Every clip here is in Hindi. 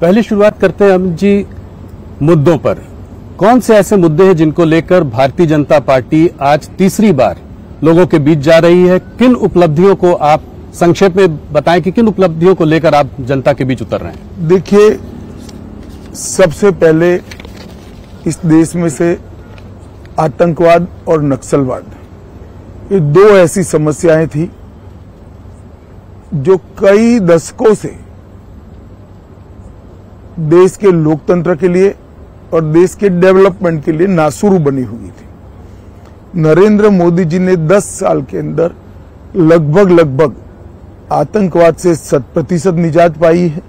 पहले शुरुआत करते हैं अमित जी मुद्दों पर। कौन से ऐसे मुद्दे हैं जिनको लेकर भारतीय जनता पार्टी आज तीसरी बार लोगों के बीच जा रही है? किन उपलब्धियों को आप संक्षेप में बताएं कि किन उपलब्धियों को लेकर आप जनता के बीच उतर रहे हैं? देखिए, सबसे पहले इस देश में से आतंकवाद और नक्सलवाद, ये दो ऐसी समस्याएं थी जो कई दशकों से देश के लोकतंत्र के लिए और देश के डेवलपमेंट के लिए नासुरू बनी हुई थी। नरेंद्र मोदी जी ने 10 साल के अंदर लगभग आतंकवाद से 100% निजात पाई है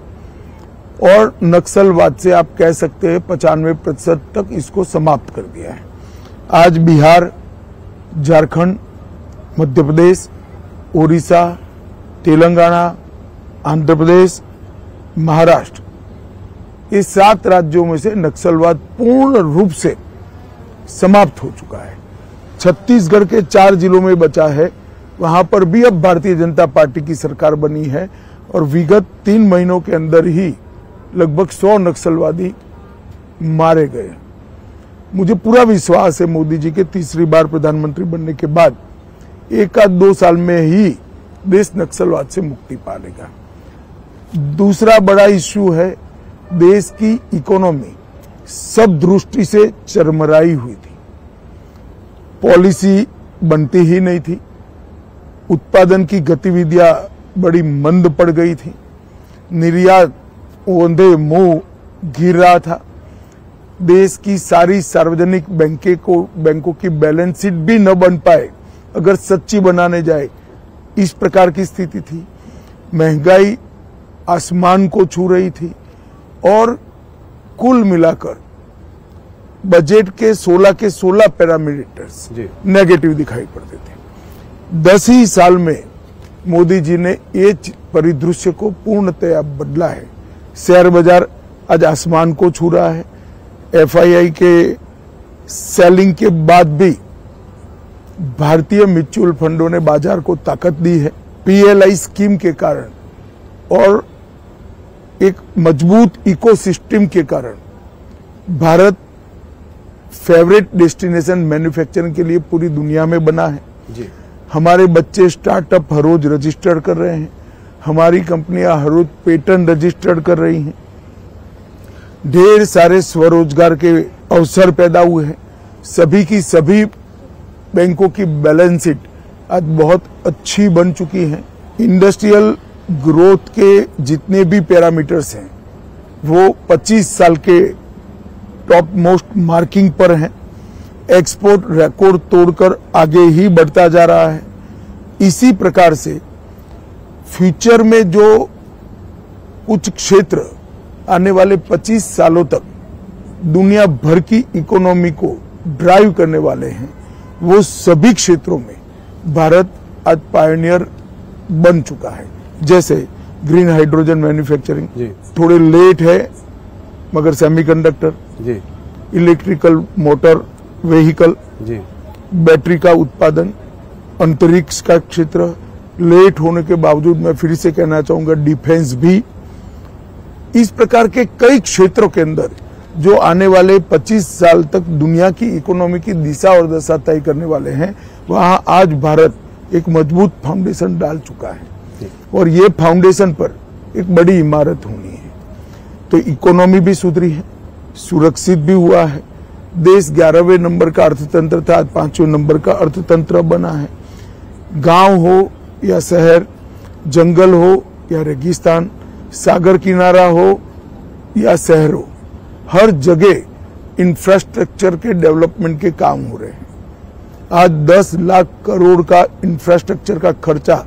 और नक्सलवाद से आप कह सकते हैं 95% तक इसको समाप्त कर दिया है। आज बिहार, झारखंड, मध्य प्रदेश, उड़ीसा, तेलंगाना, आंध्र प्रदेश, महाराष्ट्र, ये 7 राज्यों में से नक्सलवाद पूर्ण रूप से समाप्त हो चुका है। छत्तीसगढ़ के 4 जिलों में बचा है, वहां पर भी अब भारतीय जनता पार्टी की सरकार बनी है और विगत 3 महीनों के अंदर ही लगभग 100 नक्सलवादी मारे गए। मुझे पूरा विश्वास है मोदी जी के तीसरी बार प्रधानमंत्री बनने के बाद 1-2 साल में ही देश नक्सलवाद से मुक्ति पा लेगा। दूसरा बड़ा इश्यू है, देश की इकोनॉमी सब दृष्टि से चरमराई हुई थी। पॉलिसी बनती ही नहीं थी, उत्पादन की गतिविधियां बड़ी मंद पड़ गई थी, निर्यात ओंधे मुंह गिर रहा था, देश की सारी सार्वजनिक बैंकों की बैलेंस शीट भी न बन पाए अगर सच्ची बनाने जाए, इस प्रकार की स्थिति थी। महंगाई आसमान को छू रही थी और कुल मिलाकर बजट के 16 पैरामीटर्स नेगेटिव दिखाई पड़ते थे। 10 ही साल में मोदी जी ने ये परिदृश्य को पूर्णतया बदला है। शेयर बाजार आज आसमान को छू रहा है। एफआईआई के सेलिंग के बाद भी भारतीय म्यूचुअल फंडों ने बाजार को ताकत दी है। पीएलआई स्कीम के कारण और एक मजबूत इकोसिस्टम के कारण भारत फेवरेट डेस्टिनेशन मैन्युफैक्चरिंग के लिए पूरी दुनिया में बना है जी। हमारे बच्चे स्टार्टअप हर रोज रजिस्टर कर रहे हैं, हमारी कंपनियां हर रोज पेटेंट रजिस्टर कर रही हैं, ढेर सारे स्वरोजगार के अवसर पैदा हुए हैं। सभी की सभी बैंकों की बैलेंस शीट आज बहुत अच्छी बन चुकी है। इंडस्ट्रियल ग्रोथ के जितने भी पैरामीटर्स हैं वो 25 साल के टॉप मोस्ट मार्किंग पर हैं। एक्सपोर्ट रिकॉर्ड तोड़कर आगे ही बढ़ता जा रहा है। इसी प्रकार से फ्यूचर में जो कुछ क्षेत्र आने वाले 25 सालों तक दुनिया भर की इकोनॉमी को ड्राइव करने वाले हैं, वो सभी क्षेत्रों में भारत आज पायनियर बन चुका है। जैसे ग्रीन हाइड्रोजन मैन्युफैक्चरिंग थोड़े लेट है, मगर semiconductor, electrical motor vehicle, battery का उत्पादन, अंतरिक्ष का क्षेत्र, लेट होने के बावजूद मैं फिर से कहना चाहूंगा डिफेंस भी। इस प्रकार के कई क्षेत्रों के अंदर जो आने वाले 25 साल तक दुनिया की इकोनॉमी की दिशा और दशा तय करने वाले हैं, वहां आज भारत एक मजबूत फाउंडेशन डाल चुका है और ये फाउंडेशन पर एक बड़ी इमारत होनी है। तो इकोनॉमी भी सुधरी है, सुरक्षित भी हुआ है। देश 11वें नंबर का अर्थतंत्र था, आज 5वें नंबर का अर्थतंत्र बना है। गांव हो या शहर, जंगल हो या रेगिस्तान, सागर किनारा हो या शहर हो, हर जगह इंफ्रास्ट्रक्चर के डेवलपमेंट के काम हो रहे हैं। आज 10 लाख करोड़ का इंफ्रास्ट्रक्चर का खर्चा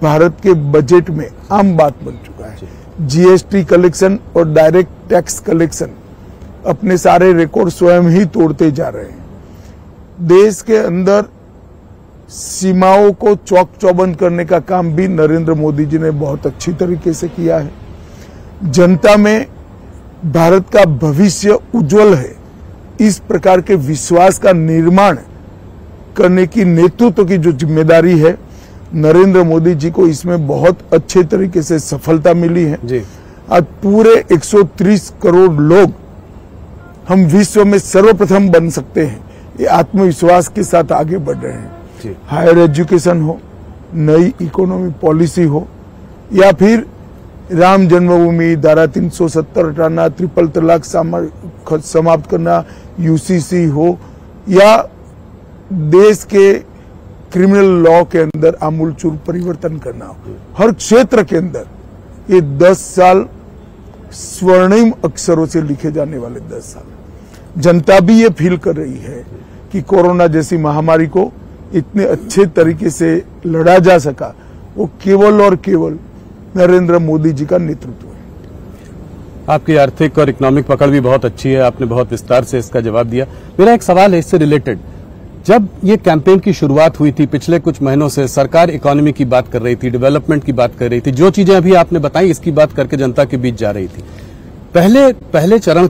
भारत के बजट में आम बात बन चुका है। जीएसटी कलेक्शन और डायरेक्ट टैक्स कलेक्शन अपने सारे रिकॉर्ड स्वयं ही तोड़ते जा रहे हैं। देश के अंदर सीमाओं को चौक चौबंद करने का काम भी नरेंद्र मोदी जी ने बहुत अच्छी तरीके से किया है। जनता में भारत का भविष्य उज्जवल है, इस प्रकार के विश्वास का निर्माण करने की नेतृत्व की जो जिम्मेदारी है, नरेंद्र मोदी जी को इसमें बहुत अच्छे तरीके से सफलता मिली है। आज पूरे 130 करोड़ लोग हम विश्व में सर्वप्रथम बन सकते हैं, ये आत्मविश्वास के साथ आगे बढ़ रहे हैं। हायर एजुकेशन हो, नई इकोनॉमी पॉलिसी हो, या फिर राम जन्मभूमि, धारा 370 हटाना, ट्रिपल तलाक समाप्त करना, यूसीसी हो, या देश के क्रिमिनल लॉ के अंदर आमूलचूल परिवर्तन करना हो, हर क्षेत्र के अंदर ये 10 साल स्वर्णिम अक्षरों से लिखे जाने वाले 10 साल। जनता भी ये फील कर रही है कि कोरोना जैसी महामारी को इतने अच्छे तरीके से लड़ा जा सका, वो केवल और केवल नरेंद्र मोदी जी का नेतृत्व है। आपकी आर्थिक और इकोनॉमिक पकड़ भी बहुत अच्छी है, आपने बहुत विस्तार से इसका जवाब दिया। मेरा एक सवाल है इससे रिलेटेड, जब ये कैंपेन की शुरुआत हुई थी पिछले कुछ महीनों से, सरकार इकोनॉमी की बात कर रही थी, डेवलपमेंट की बात कर रही थी, जो चीजें अभी आपने बताई इसकी बात करके जनता के बीच जा रही थी। पहले चरण